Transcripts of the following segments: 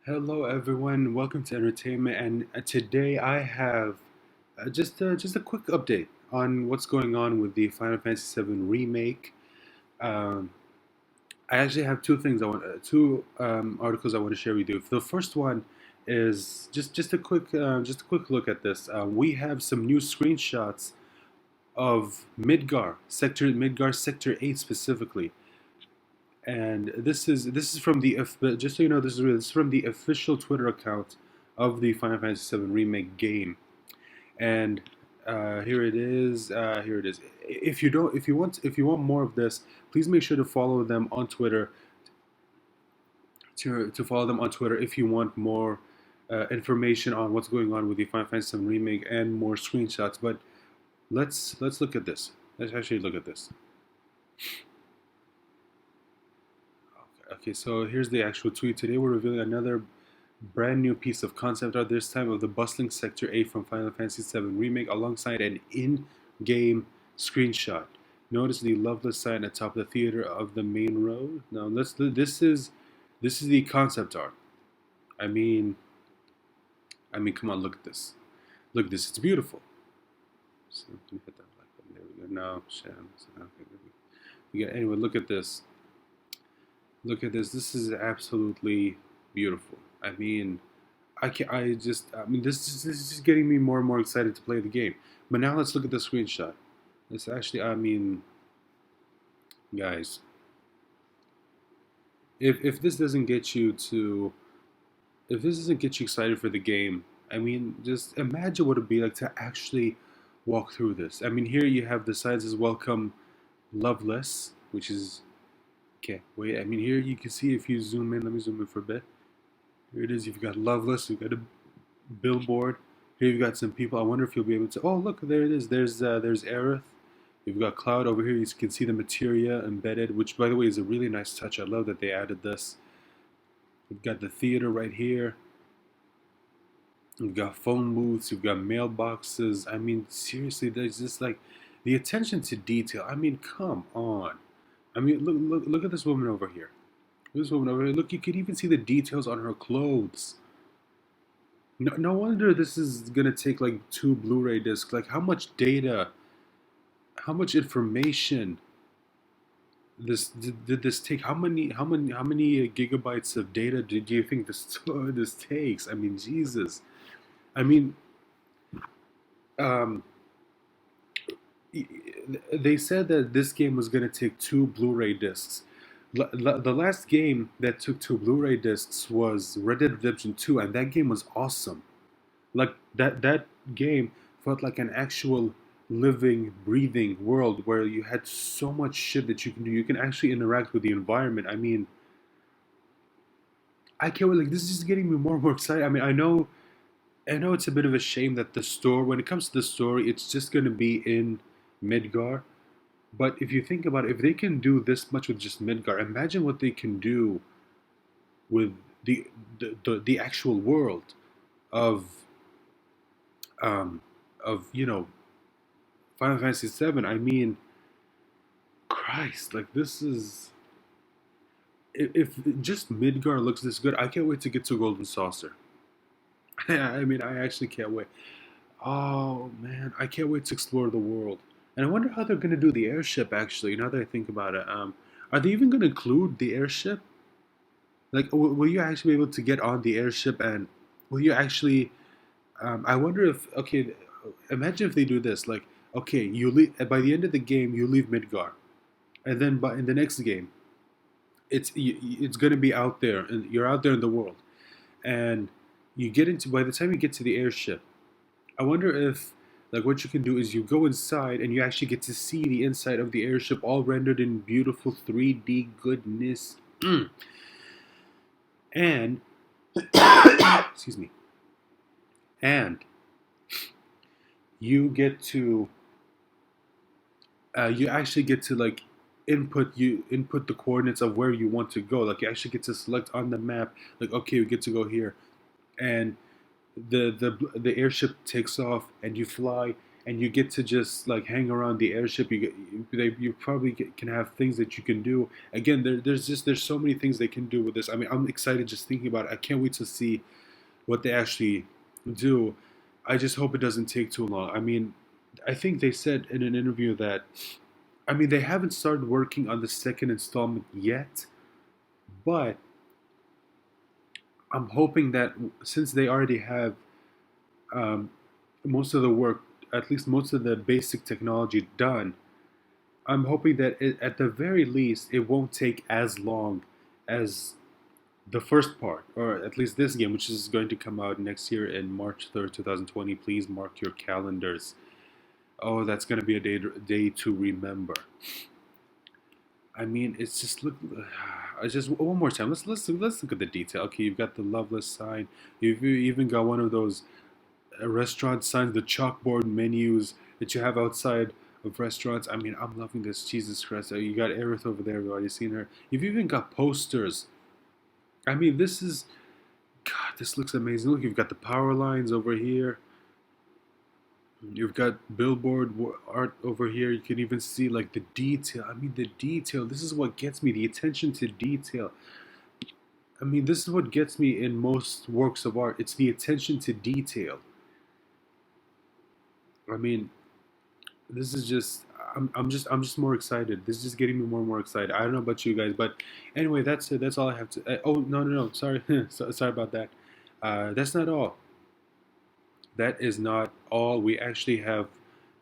Hello, everyone. Welcome to Entertainment. And today I have just a quick update on what's going on with the Final Fantasy VII Remake. Um, I actually have two articles I want to share with you. The first one is just a quick look at this. We have some new screenshots of Midgar Sector 8 specifically. And this is from just so you know, this is from the official Twitter account of the Final Fantasy VII Remake game. And here it is. Here it is. If you want more of this, please make sure to follow them on Twitter. To follow them on Twitter if you want more information on what's going on with the Final Fantasy VII Remake and more screenshots. But let's look at this. Let's actually look at this. Okay, so here's the actual tweet. Today we're revealing another brand new piece of concept art, this time of the bustling Sector 8 from Final Fantasy VII Remake, alongside an in-game screenshot. Notice the loveless sign atop the theater of the main road. Now this is the concept art. I mean, come on, look at this. Look at this. It's beautiful. So let me hit that like button. There we go. No, Sham. Okay, anyway, look at this. Look at this. This is absolutely beautiful. I mean, I can I just I mean this is just getting me more and more excited to play the game. But now let's look at the screenshot. This actually, guys, if this doesn't get you to if this doesn't get you excited for the game, I mean, just imagine what it'd be like to actually walk through this. I mean, here you have the signs as welcome Loveless, which is okay. Wait, I mean, here you can see if you zoom in. Let me zoom in for a bit. Here it is. You've got Loveless. You've got a billboard. Here you've got some people. I wonder if you'll be able to. Oh, look, there it is. There's Aerith. You've got Cloud over here. You can see the materia embedded, which by the way is a really nice touch. I love that they added this. You've got the theater right here. You've got phone booths. You've got mailboxes. I mean, seriously, there's just like the attention to detail. I mean, come on. I mean, look at this woman over here. This woman over here. Look, you can even see the details on her clothes. No wonder this is gonna take like two Blu-ray discs. Like, how much data, how much information did this take? How many gigabytes of data did you think this takes? I mean, Jesus. I mean, um, they said that this game was gonna take two Blu-ray discs. The last game that took two Blu-ray discs was Red Dead Redemption 2, and that game was awesome. Like that game felt like an actual living, breathing world where you had so much shit that you can do. You can actually interact with the environment. I mean, I can't wait. Like, this is just getting me more and more excited. I mean, I know it's a bit of a shame that the store, when it comes to the story, it's just going to be in Midgar. But if you think about it, if they can do this much with just Midgar, imagine what they can do with the actual world of um, Final Fantasy VII. I mean, Christ, like this is if just Midgar looks this good, I can't wait to get to Golden Saucer. I mean, I actually can't wait. Oh man, I can't wait to explore the world. And I wonder how they're gonna do the airship. Actually, now that I think about it, are they even gonna include the airship? Like, will you actually be able to get on the airship and will you actually? I wonder if okay, imagine if they do this. Like, okay, you leave by the end of the game, you leave Midgar, and then in the next game, it's gonna be out there, and you're out there in the world, and you get into by the time you get to the airship. I wonder if like what you can do is you go inside and you actually get to see the inside of the airship all rendered in beautiful 3D goodness. And excuse me. And you get to you actually get to like input the coordinates of where you want to go. Like, you actually get to select on the map, like, okay, we get to go here, and the airship takes off and you fly, and you get to just like hang around the airship. You probably can have things that you can do. Again, there's so many things they can do with this. I mean, I'm excited just thinking about it. I can't wait to see what they actually do. I just hope it doesn't take too long. I mean, I think they said in an interview that, I mean, they haven't started working on the second installment yet, but I'm hoping that since they already have um, most of the work, at least most of the basic technology done, I'm hoping that at the very least it won't take as long as the first part, or at least this game, which is going to come out next year in March 3rd, 2020. Please mark your calendars. Oh, that's going to be a day to remember. I mean, it's just look. I just one more time. Let's look at the detail. Okay, you've got the Loveless sign. You've even got one of those restaurant signs, the chalkboard menus that you have outside of restaurants. I mean, I'm loving this. Jesus Christ! You got Aerith over there. We've already seen her. You've even got posters. I mean, this is God. This looks amazing. Look, you've got the power lines over here. You've got billboard art over here. You can even see like the detail. I mean, the detail. This is what gets me. The attention to detail. I mean, this is what gets me in most works of art. It's the attention to detail. I mean, this is just. I'm just more excited. This is just getting me more and more excited. I don't know about you guys, but anyway, that's it. That's all I have to. Oh no! Sorry, sorry about that. That's not all. That is not all. We actually have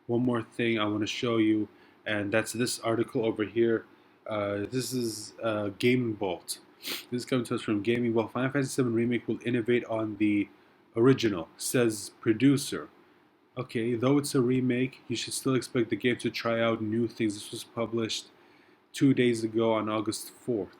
one more thing I want to show you, and that's this article over here. This is Gaming Bolt. This is coming to us from Gaming Bolt. Final Fantasy VII Remake will innovate on the original, says producer. Okay, though it's a remake, you should still expect the game to try out new things. This was published 2 days ago on August 4th.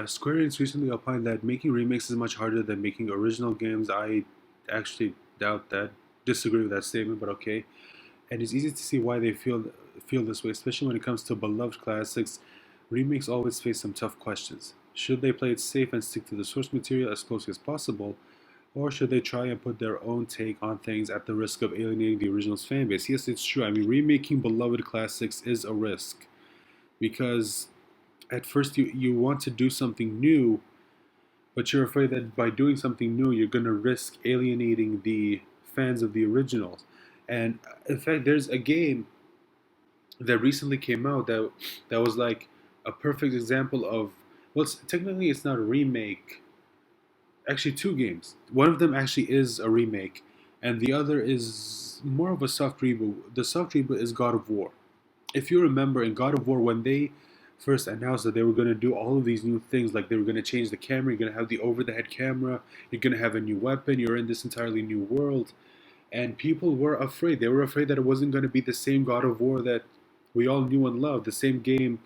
Square Enix recently opined that making remakes is much harder than making original games. I actually doubt that. Disagree with that statement, but okay. And it's easy to see why they feel this way, especially when it comes to beloved classics. Remakes always face some tough questions. Should they play it safe and stick to the source material as closely as possible, or should they try and put their own take on things at the risk of alienating the original's fanbase? Yes, it's true. I mean, remaking beloved classics is a risk because at first you want to do something new, but you're afraid that by doing something new, you're going to risk alienating the fans of the originals. And in fact, there's a game that recently came out that was like a perfect example of, well, technically it's not a remake. Actually, two games. One of them actually is a remake, and the other is more of a soft reboot. The soft reboot is God of War. If you remember in God of War, when they first announced that they were going to do all of these new things, like they were going to change the camera, you're going to have the over the head camera, you're going to have a new weapon, you're in this entirely new world. And people were afraid. They were afraid that it wasn't going to be the same God of War that we all knew and loved, the same game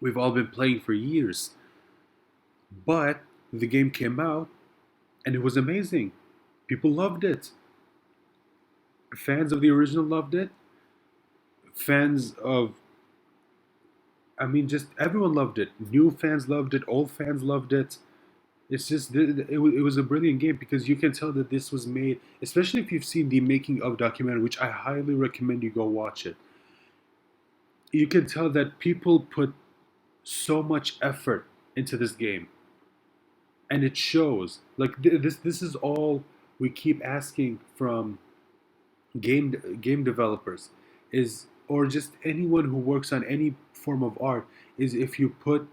we've all been playing for years. But the game came out and it was amazing. People loved it. Fans of the original loved it. Fans of I mean, just everyone loved it. New fans loved it. Old fans loved it. It's just it was a brilliant game because you can tell that this was made, especially if you've seen the making of documentary, which I highly recommend you go watch it. You can tell that people put so much effort into this game, and it shows. Like this is all we keep asking from game developers is or just anyone who works on any form of art is if you put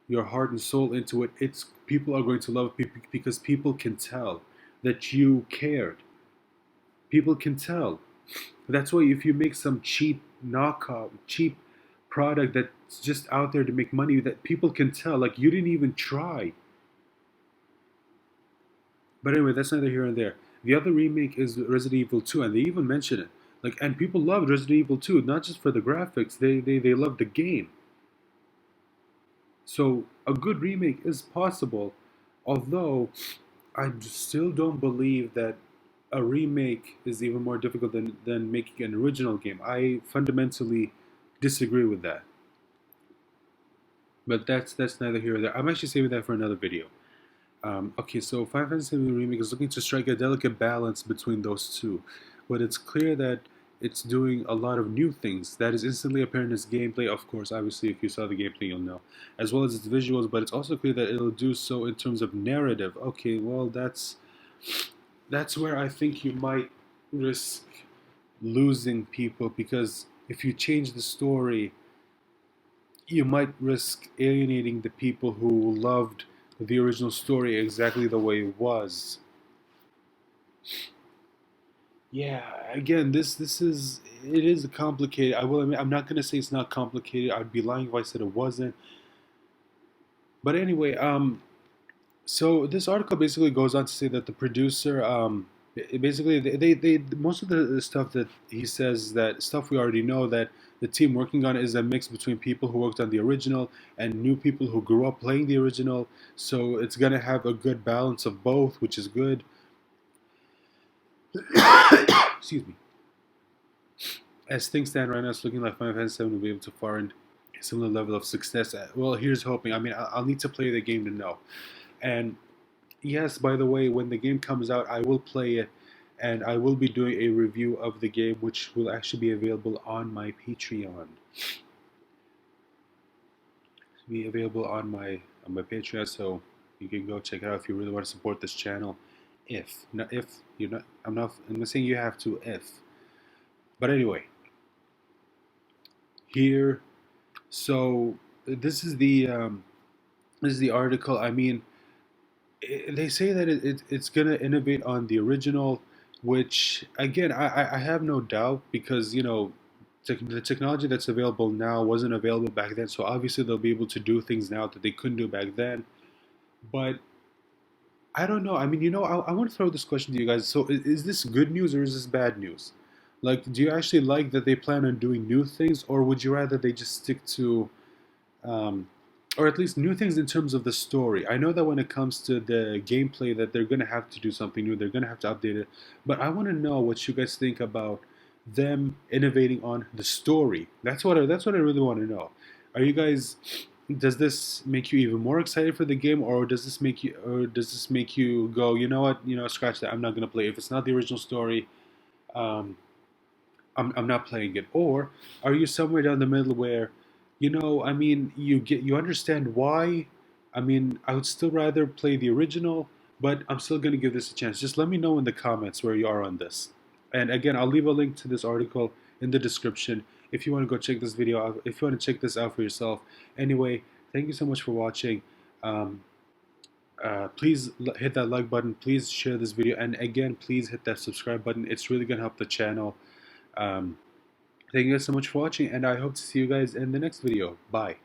your heart and soul into it, it's people are going to love it because people can tell that you cared. People can tell. That's why if you make some cheap knockoff, cheap product that's just out there to make money, that people can tell like you didn't even try. But anyway, that's neither here nor there. The other remake is Resident Evil 2, and they even mention it. Like, and people loved Resident Evil 2, not just for the graphics. They loved the game. So a good remake is possible, although I still don't believe that a remake is even more difficult than making an original game. I fundamentally disagree with that. But that's neither here nor there. I'm actually saving that for another video. Okay, so Final Fantasy VII Remake is looking to strike a delicate balance between those two, but it's clear that it's doing a lot of new things. That is instantly apparent in its gameplay, of course, obviously, if you saw the gameplay, you'll know, as well as its visuals, but it's also clear that it'll do so in terms of narrative. Okay, well, that's where I think you might risk losing people because if you change the story, you might risk alienating the people who loved the original story exactly the way it was. Yeah, again, this is it is complicated. I will admit, I'm not gonna say it's not complicated. I'd be lying if I said it wasn't. But anyway, so this article basically goes on to say that the producer, basically they most of the stuff that he says that stuff we already know that the team working on is a mix between people who worked on the original and new people who grew up playing the original. So it's gonna have a good balance of both, which is good. Excuse me. As things stand right now, it's looking like Final Fantasy VII will be able to find a similar level of success. Well, here's hoping. I mean, I'll need to play the game to know. And yes, by the way, when the game comes out, I will play it, and I will be doing a review of the game, which will actually be available on my Patreon. Be available on my Patreon, so you can go check it out if you really want to support this channel. If not, if you're not, I'm not saying you have to. If, but anyway, here. So this is the article. I mean, they say that it's gonna innovate on the original, which again I have no doubt because the technology that's available now wasn't available back then. So obviously they'll be able to do things now that they couldn't do back then. But I don't know. I mean, I want to throw this question to you guys. So is this good news or is this bad news? Like, do you actually like that they plan on doing new things, or would you rather they just stick to um, or at least new things in terms of the story. I know that when it comes to the gameplay, that they're gonna have to do something new. They're gonna have to update it. But I want to know what you guys think about them innovating on the story. That's what I really want to know. Are you guys? Does this make you even more excited for the game, or does this make you go, you know what, scratch that. I'm not gonna play. If it's not the original story, um, I'm not playing it. Or are you somewhere down the middle where, I mean, you understand why? I mean, I would still rather play the original, but I'm still going to give this a chance. Just let me know in the comments where you are on this. And again, I'll leave a link to this article in the description if you want to go check this video out, if you want to check this out for yourself. Anyway, thank you so much for watching. Um, please hit that like button. Please share this video. And again, please hit that subscribe button. It's really going to help the channel. Um, Thank you guys so much for watching, and I hope to see you guys in the next video. Bye.